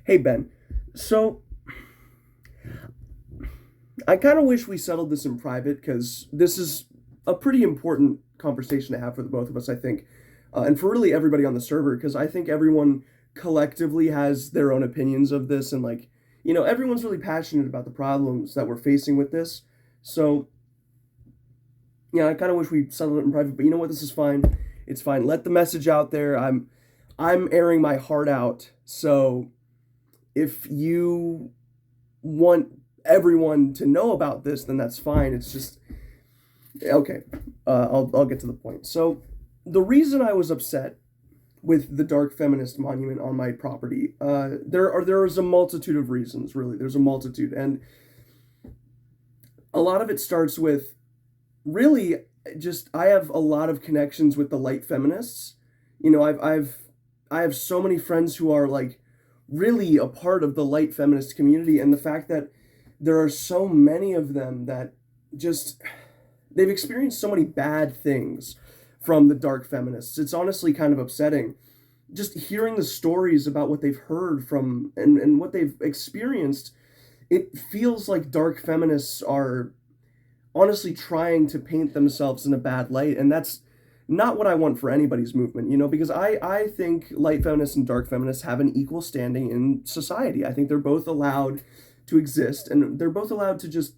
Hey Ben, so I kind of wish we settled this in private because this is a pretty important conversation to have for the both of us, I think, and for really everybody on the server because I think everyone collectively has their own opinions of this and everyone's really passionate about the problems that we're facing with this. So yeah, I kind of wish we settled it in private, but you know what? This is fine. It's fine. Let the message out there. I'm airing my heart out. So if you want everyone to know about this, then that's fine. It's just okay. I'll get to the point. So the reason I was upset with the dark feminist monument on my property, there is a multitude of reasons. Really, there's a multitude, and a lot of it starts with really just I have a lot of connections with the light feminists. I have so many friends who are like really a part of the light feminist community, and the fact that there are so many of them that just they've experienced so many bad things from the dark feminists. It's honestly kind of upsetting just hearing the stories about what they've heard from and what they've experienced. It feels like dark feminists are honestly trying to paint themselves in a bad light, and that's not what I want for anybody's movement, because I think light feminists and dark feminists have an equal standing in society. I think they're both allowed to exist, and they're both allowed to just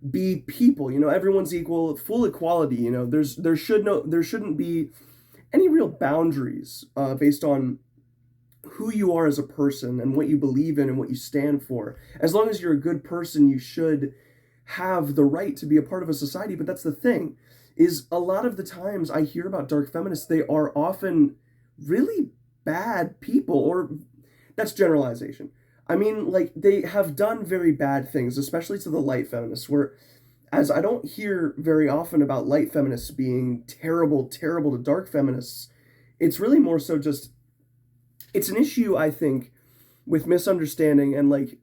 be people. Everyone's equal, full equality. There shouldn't be any real boundaries based on who you are as a person and what you believe in and what you stand for. As long as you're a good person, you should have the right to be a part of a society. But that's the thing, is a lot of the times I hear about dark feminists, they are often really bad people, or that's generalization. I mean, like, they have done very bad things, especially to the light feminists, where as I don't hear very often about light feminists being terrible, terrible to dark feminists, it's really more so just it's an issue, I think, with misunderstanding and like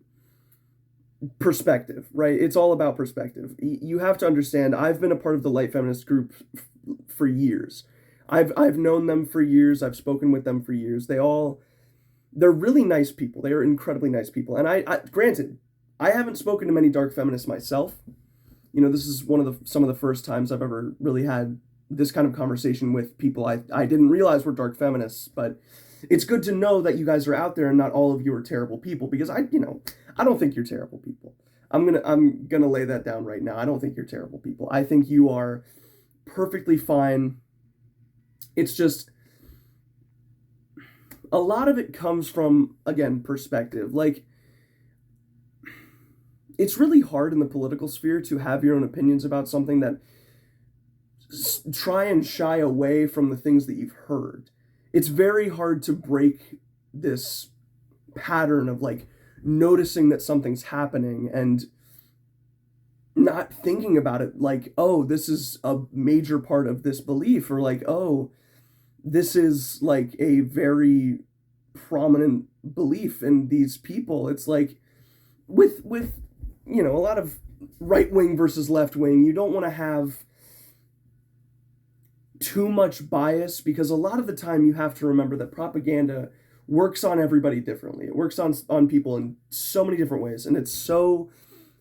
perspective, right? It's all about perspective. You have to understand, I've been a part of the light feminist group for years. I've known them for years. I've spoken with them for years. They're really nice people. They are incredibly nice people. And I granted, I haven't spoken to many dark feminists myself. This is some of the first times I've ever really had this kind of conversation with people I didn't realize were dark feminists, but it's good to know that you guys are out there and not all of you are terrible people, because I don't think you're terrible people. I'm gonna lay that down right now. I don't think you're terrible people. I think you are perfectly fine. It's just a lot of it comes from, again, perspective. Like, it's really hard in the political sphere to have your own opinions about something that try and shy away from the things that you've heard. It's very hard to break this pattern of like noticing that something's happening and not thinking about it like, oh, this is a major part of this belief, or like, oh, this is like a very prominent belief in these people. It's like with a lot of right wing versus left wing, you don't want to have too much bias, because a lot of the time you have to remember that propaganda works on everybody differently. It works on people in so many different ways, and it's so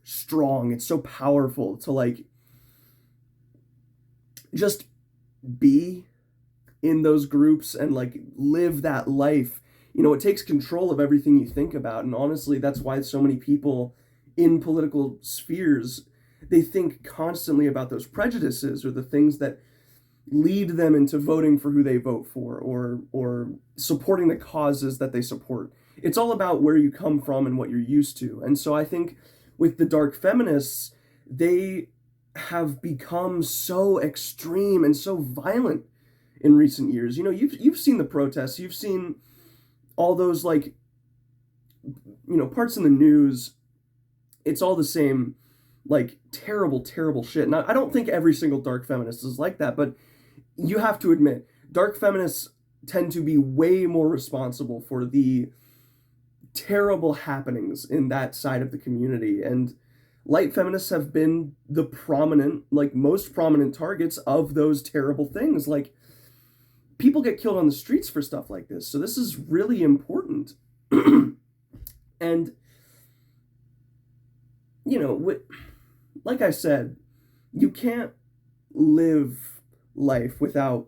strong, it's so powerful to like just be in those groups and like live that life. It takes control of everything you think about, and honestly, that's why so many people in political spheres, they think constantly about those prejudices or the things that lead them into voting for who they vote for, or supporting the causes that they support. It's all about where you come from and what you're used to. And so I think with the dark feminists, they have become so extreme and so violent in recent years. You've seen the protests, you've seen all those like parts in the news. It's all the same like terrible, terrible shit. Now, I don't think every single dark feminist is like that, but you have to admit, dark feminists tend to be way more responsible for the terrible happenings in that side of the community. And light feminists have been the most prominent targets of those terrible things. Like, people get killed on the streets for stuff like this. So this is really important. And, you know, like I said, you can't live life without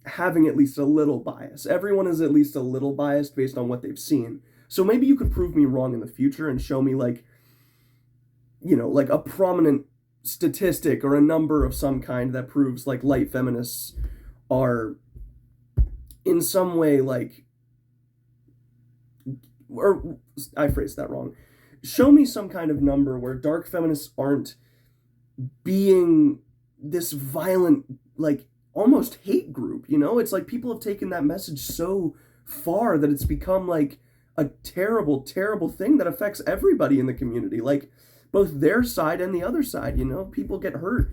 having at least a little bias. Everyone is at least a little biased based on what they've seen. So maybe you could prove me wrong in the future and show me, like, like a prominent statistic or a number of some kind that proves like light feminists are in some way like, or I phrased that wrong. Show me some kind of number where dark feminists aren't being this violent, like almost hate group, It's like people have taken that message so far that it's become like a terrible, terrible thing that affects everybody in the community. Like both their side and the other side, people get hurt.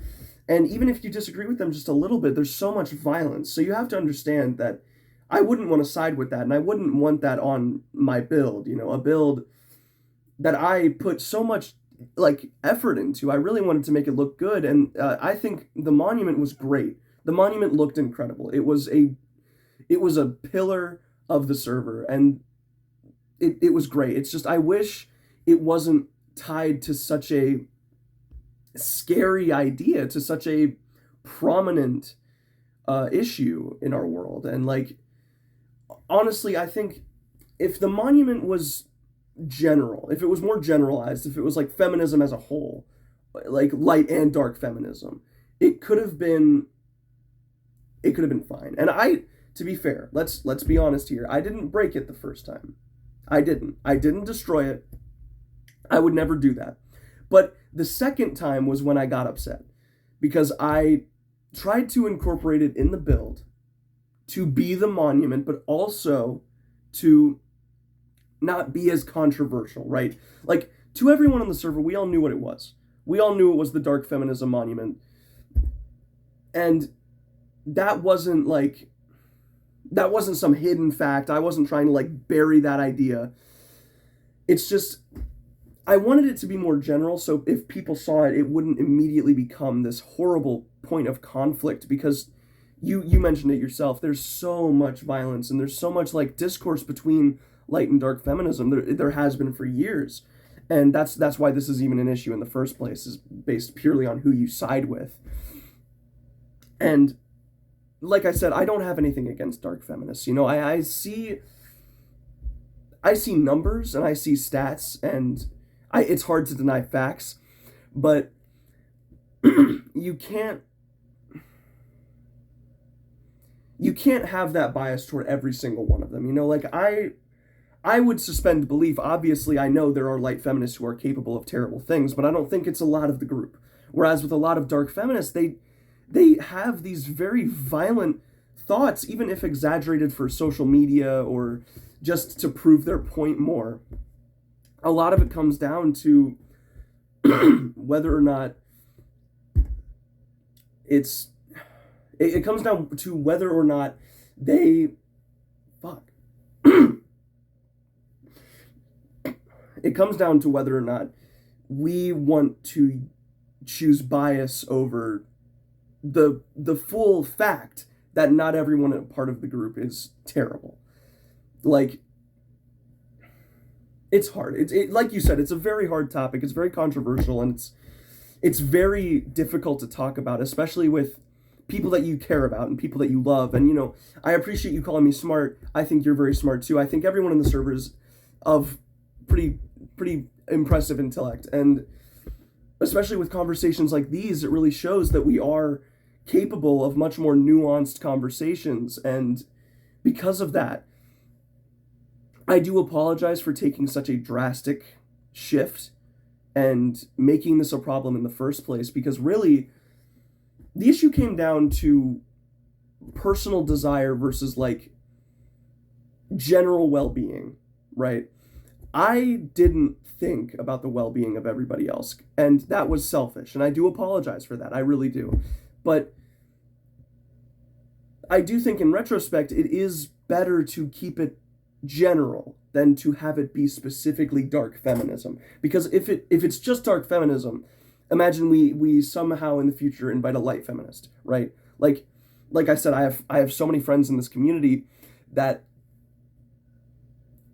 And even if you disagree with them just a little bit, there's so much violence. So you have to understand that I wouldn't want to side with that, and I wouldn't want that on my build, a build that I put so much like effort into. I really wanted to make it look good, and I think the monument was great. The monument looked incredible. It was a pillar of the server, and it was great. It's just I wish it wasn't tied to such a scary idea, to such a prominent issue in our world. And like honestly, I think if the monument was general, if it was more generalized, if it was like feminism as a whole, like light and dark feminism, it could have been fine. And to be fair, let's be honest here, I didn't break it the first time. I didn't destroy it. I would never do that. But the second time was when I got upset, because I tried to incorporate it in the build to be the monument, but also to not be as controversial, right? Like, to everyone on the server, we all knew what it was. We all knew it was the dark feminism monument. And that wasn't some hidden fact. I wasn't trying to like bury that idea. It's just, I wanted it to be more general, so if people saw it, it wouldn't immediately become this horrible point of conflict, because you mentioned it yourself, there's so much violence and there's so much like discourse between light and dark feminism. There has been for years. And that's why this is even an issue in the first place, is based purely on who you side with. And like I said, I don't have anything against dark feminists. I see numbers and I see stats, and it's hard to deny facts, but you can't have that bias toward every single one of them. Like I would suspend belief. Obviously, I know there are light feminists who are capable of terrible things, but I don't think it's a lot of the group. Whereas with a lot of dark feminists, they have these very violent thoughts, even if exaggerated for social media or just to prove their point more. A lot of it comes down to whether or not it comes down to whether or not they it comes down to whether or not we want to choose bias over the full fact that not everyone a part of the group is terrible. Like, it's hard. Like you said, it's a very hard topic. It's very controversial, and it's very difficult to talk about, especially with people that you care about and people that you love. And I appreciate you calling me smart. I think you're very smart too. I think everyone in the server is of pretty impressive intellect, and especially with conversations like these, it really shows that we are capable of much more nuanced conversations. And because of that, I do apologize for taking such a drastic shift and making this a problem in the first place, because really the issue came down to personal desire versus like general well-being, right? I didn't think about the well-being of everybody else, and that was selfish, and I do apologize for that. I really do. But I do think in retrospect it is better to keep it general than to have it be specifically dark feminism. Because if it's just dark feminism, imagine we somehow in the future invite a light feminist, right? Like I said, I have so many friends in this community that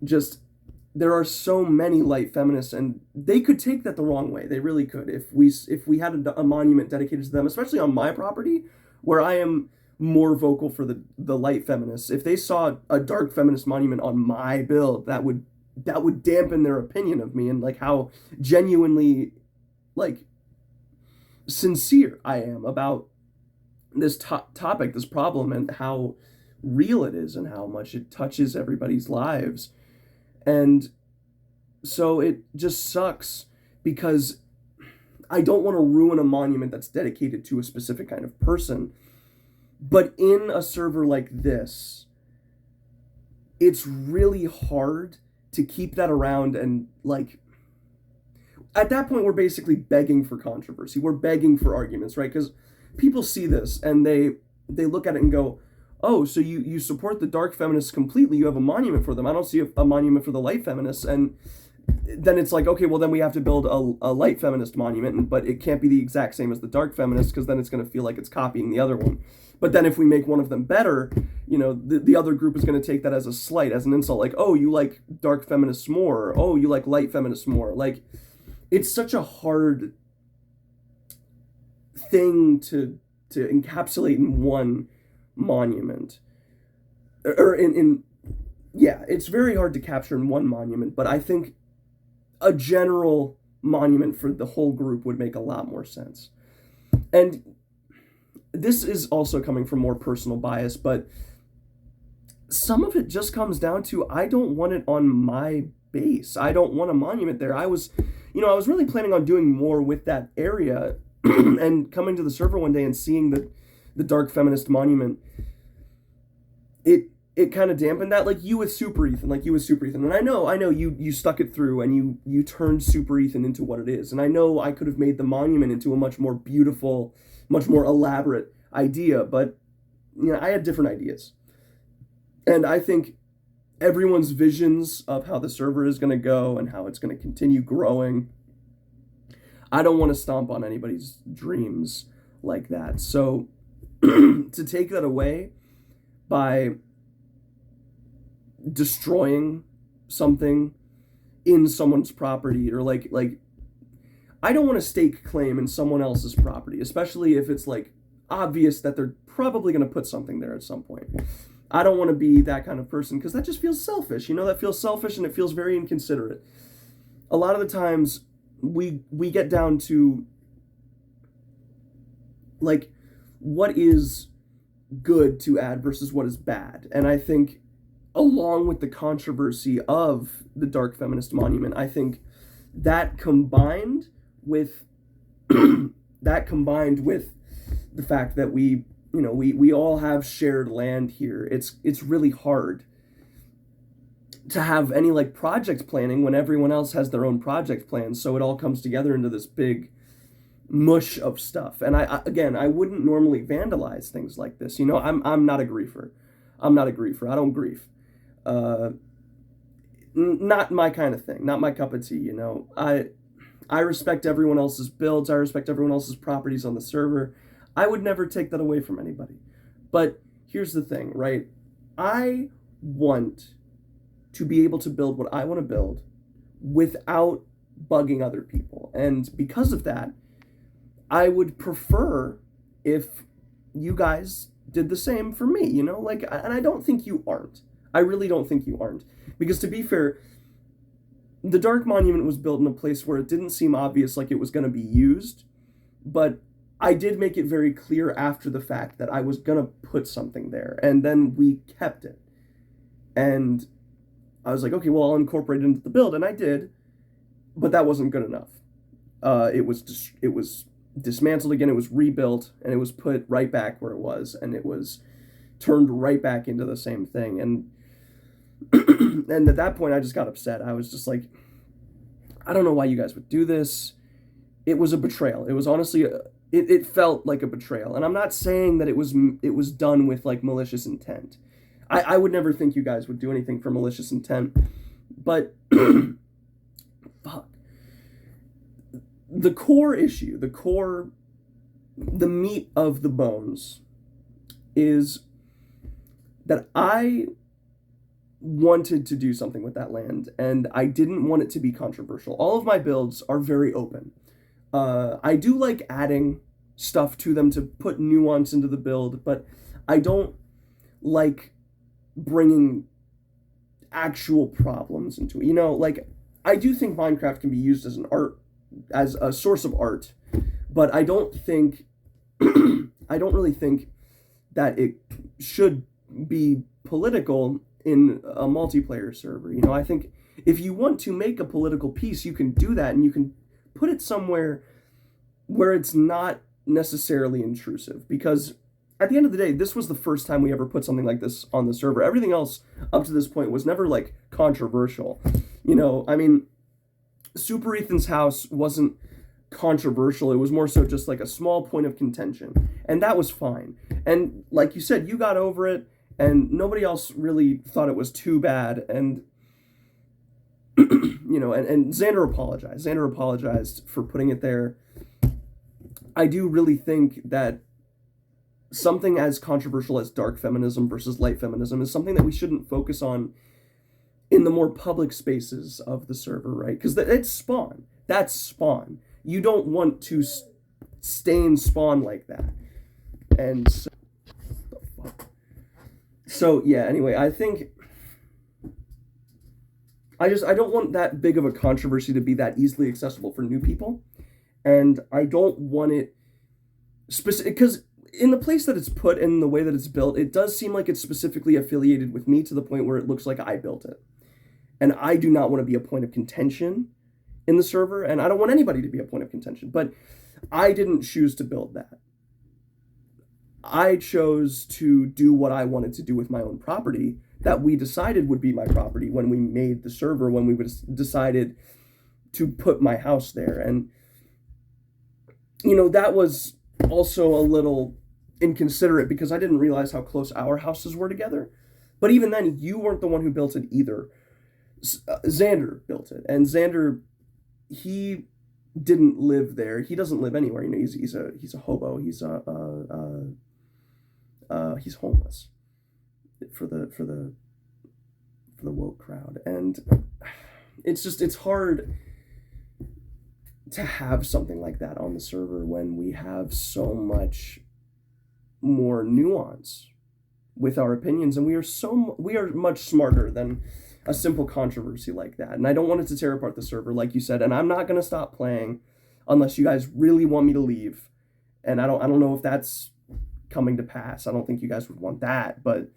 just there are so many light feminists, and they could take that the wrong way. They really could. If we had a monument dedicated to them, especially on my property, where I am more vocal for the light feminists. If they saw a dark feminist monument on my build, that would dampen their opinion of me and like how genuinely like sincere I am about this topic, this problem, and how real it is and how much it touches everybody's lives. And so it just sucks because I don't want to ruin a monument that's dedicated to a specific kind of person. But in a server like this, it's really hard to keep that around. And like at that point we're basically begging for controversy. We're begging for arguments, right? Because people see this and they look at it and go, oh, so you support the dark feminists completely, you have a monument for them. I don't see a monument for the light feminists. And then it's like, okay, well then we have to build a light feminist monument, but it can't be the exact same as the dark feminist because then it's going to feel like it's copying the other one. But then if we make one of them better, the other group is going to take that as a slight, as an insult, like, oh, you like dark feminists more, or, oh, you like light feminists more. Like, it's such a hard thing to encapsulate in one monument. Or yeah, it's very hard to capture in one monument, but I think a general monument for the whole group would make a lot more sense. And this is also coming from more personal bias, but some of it just comes down to I don't want it on my base. I don't want a monument there. I was really planning on doing more with that area and coming to the server one day and seeing the dark feminist monument. It kind of dampened that, like you with Super Ethan. And I know you stuck it through and you turned Super Ethan into what it is. And I know I could have made the monument into a much more beautiful, much more elaborate idea, but I had different ideas. And I think everyone's visions of how the server is going to go and how it's going to continue growing, I don't want to stomp on anybody's dreams like that. So to take that away by destroying something in someone's property, or like I don't want to stake claim in someone else's property, especially if it's like obvious that they're probably going to put something there at some point. I don't want to be that kind of person because that just feels selfish. That feels selfish and it feels very inconsiderate. A lot of the times we get down to like what is good to add versus what is bad. And I think along with the controversy of the dark feminist monument, I think that combined with the fact that we all have shared land here, it's really hard to have any like project planning when everyone else has their own project plans. So it all comes together into this big mush of stuff. And I wouldn't normally vandalize things like this. I'm not a griefer. I don't grief. Not my kind of thing. Not my cup of tea. I respect everyone else's builds. I respect everyone else's properties on the server. I would never take that away from anybody. But here's the thing, right? I want to be able to build what I want to build without bugging other people. And because of that, I would prefer if you guys did the same for me, and I don't think you aren't. I really don't think you aren't. Because to be fair, the Dark Monument was built in a place where it didn't seem obvious like it was going to be used, but I did make it very clear after the fact that I was going to put something there, and then we kept it. And I was like, okay, well, I'll incorporate it into the build, and I did, but that wasn't good enough. It was dismantled again, it was rebuilt, and it was put right back where it was, and it was turned right back into the same thing. And and at that point, I just got upset. I was just like, I don't know why you guys would do this. It was a betrayal. It was honestly, it felt like a betrayal. And I'm not saying that it was done with like malicious intent. I would never think you guys would do anything for malicious intent. But fuck. The core issue, the meat of the bones is that I wanted to do something with that land, and I didn't want it to be controversial. All of my builds are very open. I do like adding stuff to them to put nuance into the build, but I don't like bringing actual problems into it. You know, like I do think Minecraft can be used as an art, as a source of art, but I don't think I don't really think that it should be political in a multiplayer server. You know, I think if you want to make a political piece, you can do that and you can put it somewhere where it's not necessarily intrusive, because at the end of the day, this was the first time we ever put something like this on the server. Everything else up to this point was never like controversial. You know, I mean, Super Ethan's house wasn't controversial. It was more so just like a small point of contention, and that was fine. And like you said, you got over it, and nobody else really thought it was too bad. And you know, and Xander apologized. Xander apologized for putting it there. I do really think that something as controversial as dark feminism versus light feminism is something that we shouldn't focus on in the more public spaces of the server, right? Because it's spawn. That's spawn. You don't want to stain spawn like that. And so yeah, anyway, I think I don't want that big of a controversy to be that easily accessible for new people. And I don't want it specific, because in the place that it's put and the way that it's built, it does seem like it's specifically affiliated with me to the point where it looks like I built it. And I do not want to be a point of contention in the server, and I don't want anybody to be a point of contention, but I didn't choose to build that. I chose to do what I wanted to do with my own property that we decided would be my property when we made the server, when we decided to put my house there. And, you know, that was also a little inconsiderate because I didn't realize how close our houses were together. But even then, you weren't the one who built it either. Xander built it, and Xander, he didn't live there. He doesn't live anywhere. You know, he's a hobo. He's homeless for the woke crowd, and it's hard to have something like that on the server when we have so much more nuance with our opinions, and we are much smarter than a simple controversy like that. And I don't want it to tear apart the server, like you said, and I'm not going to stop playing unless you guys really want me to leave. And I don't know if that's coming to pass. I don't think you guys would want that, but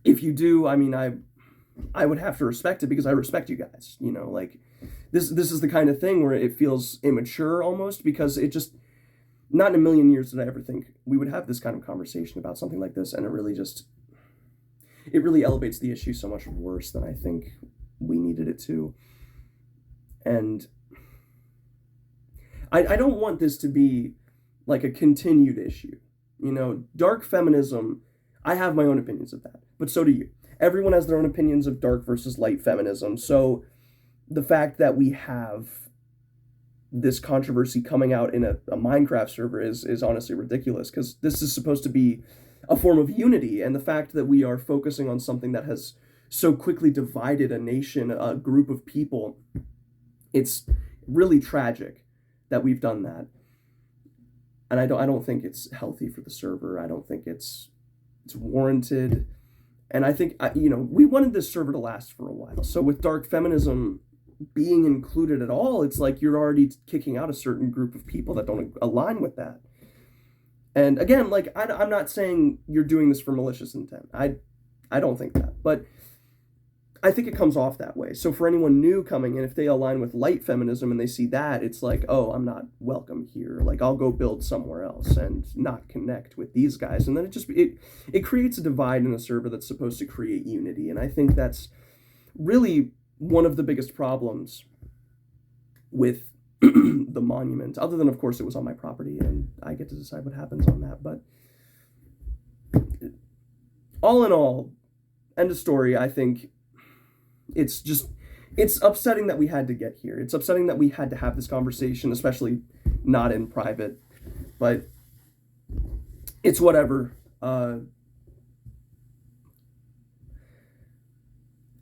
if you do, I mean, I would have to respect it because I respect you guys. You know, like this is the kind of thing where it feels immature almost, because it just, not in a million years did I ever think we would have this kind of conversation about something like this, and it really elevates the issue so much worse than I think we needed it to. And I don't want this to be like a continued issue. You know, dark feminism, I have my own opinions of that, but so do you. Everyone has their own opinions of dark versus light feminism. So the fact that we have this controversy coming out in a Minecraft server is honestly ridiculous, because this is supposed to be a form of unity, and the fact that we are focusing on something that has so quickly divided a nation, a group of people, it's really tragic that we've done that. And I don't think it's healthy for the server. I don't think it's warranted. And I think, you know, we wanted this server to last for a while. So with dark feminism being included at all, it's like you're already kicking out a certain group of people that don't align with that. And again, like, I'm not saying you're doing this for malicious intent. I don't think that. But I think it comes off that way. So for anyone new coming in, if they align with light feminism and they see that, it's like, oh, I'm not welcome here. Like, I'll go build somewhere else and not connect with these guys. And then it creates a divide in a server that's supposed to create unity. And I think that's really one of the biggest problems with the monument, other than, of course, it was on my property and I get to decide what happens on that. But all in all, end of story, I think it's upsetting that we had to get here. It's upsetting that we had to have this conversation, especially not in private, but it's whatever.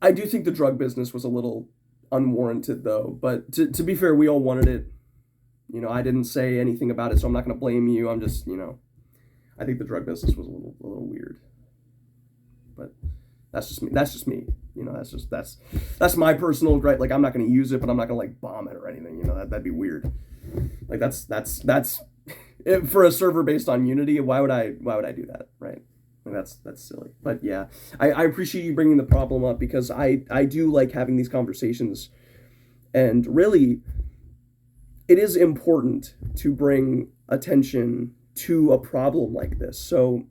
I do think the drug business was a little unwarranted though, but to be fair, we all wanted it. You know, I didn't say anything about it, so I'm not going to blame you. I'm just, you know, I think the drug business was a little weird. But that's just me. That's just me. You know, that's my personal gripe. Like I'm not going to use it, but I'm not going to like bomb it or anything. You know, that'd be weird. Like that's for a server based on Unity. Why would I do that? Right. And that's silly. But yeah, I appreciate you bringing the problem up because I do like having these conversations, and really, it is important to bring attention to a problem like this. So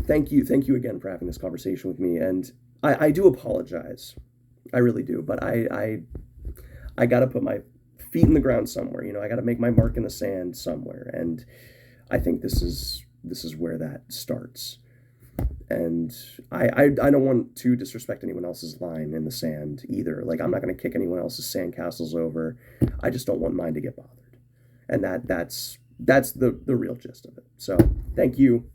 thank you again for having this conversation with me. And I do apologize. I really do. But I got to put my feet in the ground somewhere. You know, I got to make my mark in the sand somewhere. And I think this is where that starts. And I don't want to disrespect anyone else's line in the sand either. Like I'm not going to kick anyone else's sandcastles over. I just don't want mine to get bothered. And that's the real gist of it. So thank you.